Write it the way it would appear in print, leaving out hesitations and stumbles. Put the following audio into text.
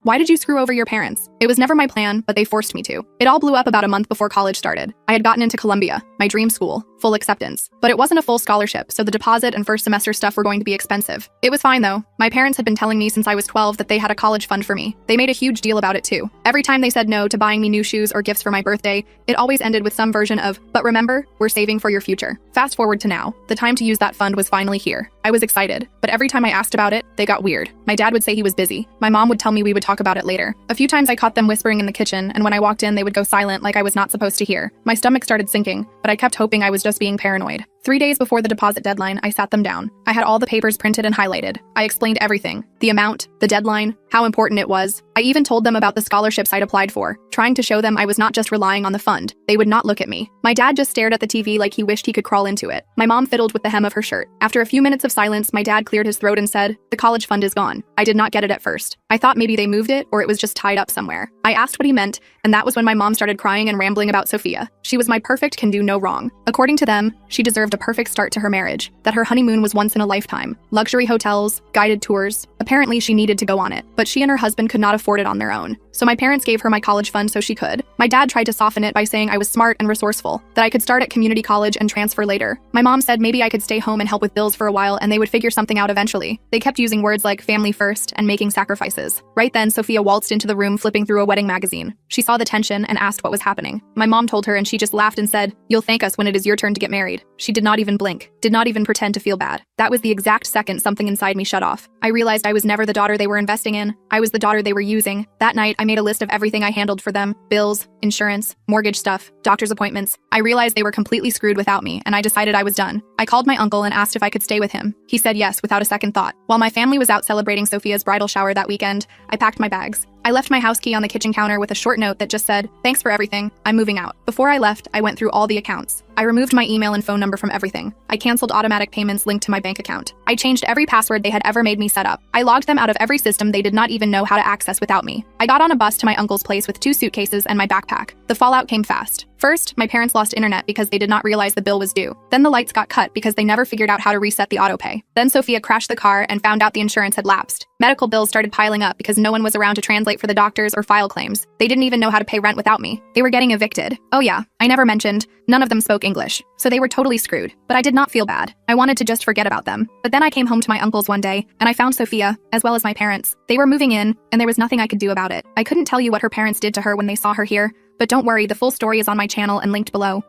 Why did you screw over your parents? It was never my plan, but they forced me to. It all blew up about a month before college started. I had gotten into Columbia, my dream school, full acceptance. But it wasn't a full scholarship, so the deposit and first semester stuff were going to be expensive. It was fine though. My parents had been telling me since I was 12 that they had a college fund for me. They made a huge deal about it too. Every time they said no to buying me new shoes or gifts for my birthday, it always ended with some version of, but remember, we're saving for your future. Fast forward to now. The time to use that fund was finally here. I was excited, but every time I asked about it, they got weird. My dad would say he was busy. My mom would tell me we would talk about it later. A few times I caught them whispering in the kitchen, and when I walked in, they would go silent like I was not supposed to hear. My stomach started sinking, but I kept hoping I was just being paranoid. 3 days before the deposit deadline, I sat them down. I had all the papers printed and highlighted. I explained everything. The amount, the deadline, how important it was. I even told them about the scholarships I'd applied for, trying to show them I was not just relying on the fund. They would not look at me. My dad just stared at the TV like he wished he could crawl into it. My mom fiddled with the hem of her shirt. After a few minutes of silence, my dad cleared his throat and said, "The college fund is gone." I did not get it at first. I thought maybe they moved it or it was just tied up somewhere. I asked what he meant, and that was when my mom started crying and rambling about Sophia. She was my perfect, can do no wrong. According to them, she deserved a perfect start to her marriage, that her honeymoon was once in a lifetime. Luxury hotels, guided tours. Apparently she needed to go on it, but she and her husband could not afford it on their own. So my parents gave her my college fund so she could. My dad tried to soften it by saying I was smart and resourceful, that I could start at community college and transfer later. My mom said maybe I could stay home and help with bills for a while and they would figure something out eventually. They kept using words like family first and making sacrifices. Right then, Sophia waltzed into the room flipping through a wedding magazine. She saw the tension and asked what was happening. My mom told her and she just laughed and said, "You'll thank us when it is your turn to get married." She did not even blink, did not even pretend to feel bad. That was the exact second something inside me shut off. I realized I was never the daughter they were investing in. I was the daughter they were using. That night, I made a list of everything I handled for them: bills, insurance, mortgage stuff, doctor's appointments. I realized they were completely screwed without me, and I decided I was done. I called my uncle and asked if I could stay with him. He said yes without a second thought. While my family was out celebrating Sophia's bridal shower that weekend, I packed my bags. I left my house key on the kitchen counter with a short note that just said, "Thanks for everything, I'm moving out." Before I left, I went through all the accounts. I removed my email and phone number from everything. I canceled automatic payments linked to my bank account. I changed every password they had ever made me set up. I logged them out of every system they did not even know how to access without me. I got on a bus to my uncle's place with 2 suitcases and my backpack. The fallout came fast. First, my parents lost internet because they did not realize the bill was due. Then the lights got cut because they never figured out how to reset the autopay. Then Sophia crashed the car and found out the insurance had lapsed. Medical bills started piling up because no one was around to translate for the doctors or file claims. They didn't even know how to pay rent without me. They were getting evicted. Oh yeah, I never mentioned, none of them spoke English, so they were totally screwed. But I did not feel bad. I wanted to just forget about them. But then I came home to my uncle's one day, and I found Sophia, as well as my parents. They were moving in, and there was nothing I could do about it. I couldn't tell you what her parents did to her when they saw her here, but don't worry, the full story is on my channel and linked below.